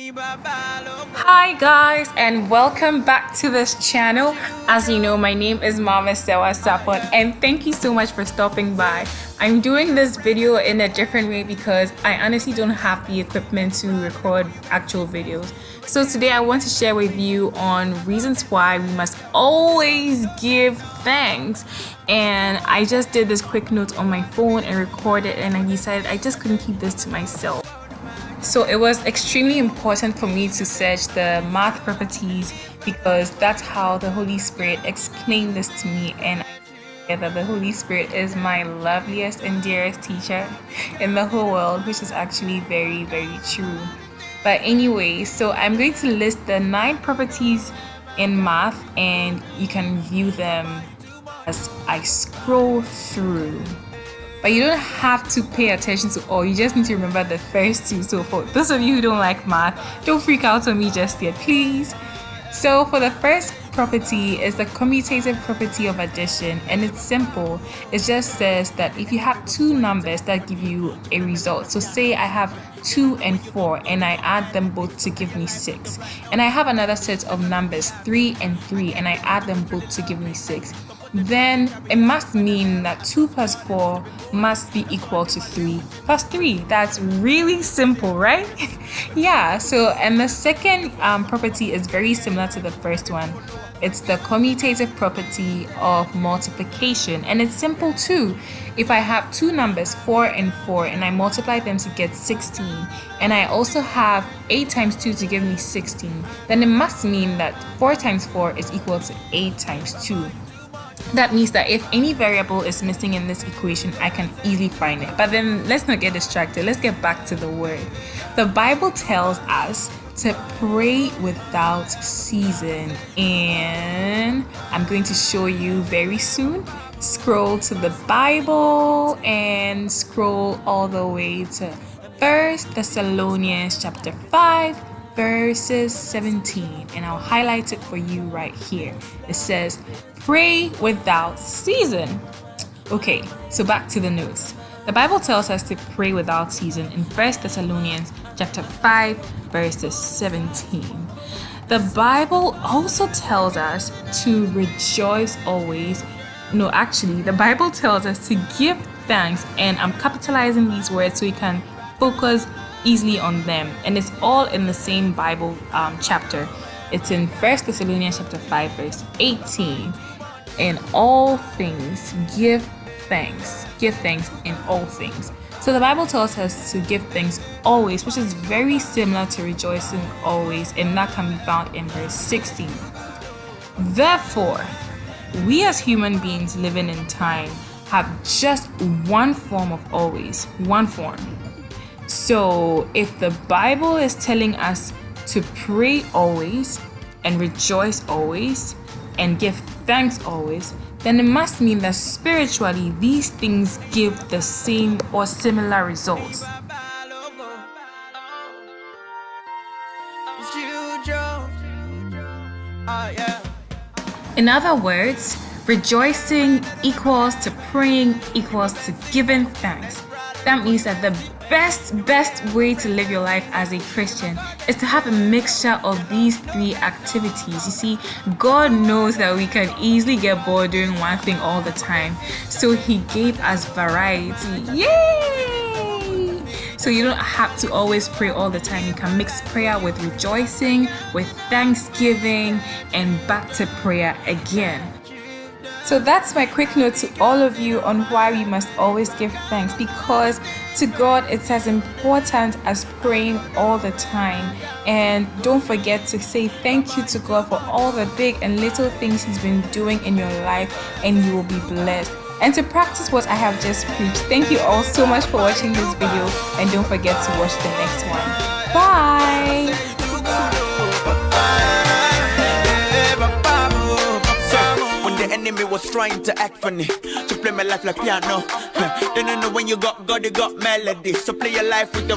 Hi guys, and welcome back to this channel. As you know, my name is Mama Sewa Sapon, and thank you so much for stopping by. I'm doing this video in a different way because I honestly don't have the equipment to record actual videos. So today I want to share with you on reasons why we must always give thanks. And I just did this quick note on my phone and recorded, and I decided I just couldn't keep this to myself. So it was extremely important for me to search the math properties because that's how the Holy Spirit explained this to me, and I know that the Holy Spirit is my loveliest and dearest teacher in the whole world, which is actually very, very true. But anyway, so I'm going to list the 9 properties in math, and you can view them as I scroll through. But you don't have to pay attention to all, you just need to remember the first 2. So for those of you who don't like math, don't freak out on me just yet, please. So for the first property is the commutative property of addition, and it's simple. It just says that if you have 2 numbers that give you a result, so say I have 2 and 4 and I add them both to give me 6, and I have another set of numbers 3 and 3 and I add them both to give me 6, then it must mean that 2 plus 4 must be equal to 3 plus 3. That's really simple, right? Yeah, so and the second property is very similar to the first one. It's the commutative property of multiplication, and it's simple too. If I have 2 numbers 4 and 4 and I multiply them to get 16, and I also have 8 times 2 to give me 16, then it must mean that 4 times 4 is equal to 8 times 2. That means that if any variable is missing in this equation, I can easily find it. But then let's not get distracted. Let's get back to the word. The Bible tells us to pray without ceasing, and I'm going to show you very soon. Scroll to the Bible and scroll all the way to 1 Thessalonians chapter 5 verses 17, and I'll highlight it for you right here. It says, pray without ceasing. Okay, so back to the notes. The Bible tells us to pray without ceasing in 1 Thessalonians chapter 5 verses 17. The Bible also tells us to rejoice always. No, actually, the Bible tells us to give thanks, and I'm capitalizing these words so you can focus easily on them, and it's all in the same Bible chapter. It's in 1 Thessalonians chapter 5 verse 18. In all things give thanks in all things. So the Bible tells us to give thanks always, which is very similar to rejoicing always, and that can be found in verse 16. Therefore, we as human beings living in time have just one form of always, one form. So if the Bible is telling us to pray always and rejoice always and give thanks always, then it must mean that spiritually these things give the same or similar results. In other words, rejoicing equals to praying equals to giving thanks. That means that the best way to live your life as a Christian is to have a mixture of these 3 activities. You see, God knows that we can easily get bored doing one thing all the time, so He gave us variety. Yay! So you don't have to always pray all the time. You can mix prayer with rejoicing, with thanksgiving, and back to prayer again. So that's my quick note to all of you on why we must always give thanks, because to God it's as important as praying all the time. And don't forget to say thank you to God for all the big and little things He's been doing in your life, and you will be blessed. And to practice what I have just preached, thank you all so much for watching this video, and don't forget to watch the next one. Bye! Enemy was trying to act funny, to play my life like piano. Then you know when you got God, you got melody. So play your life with the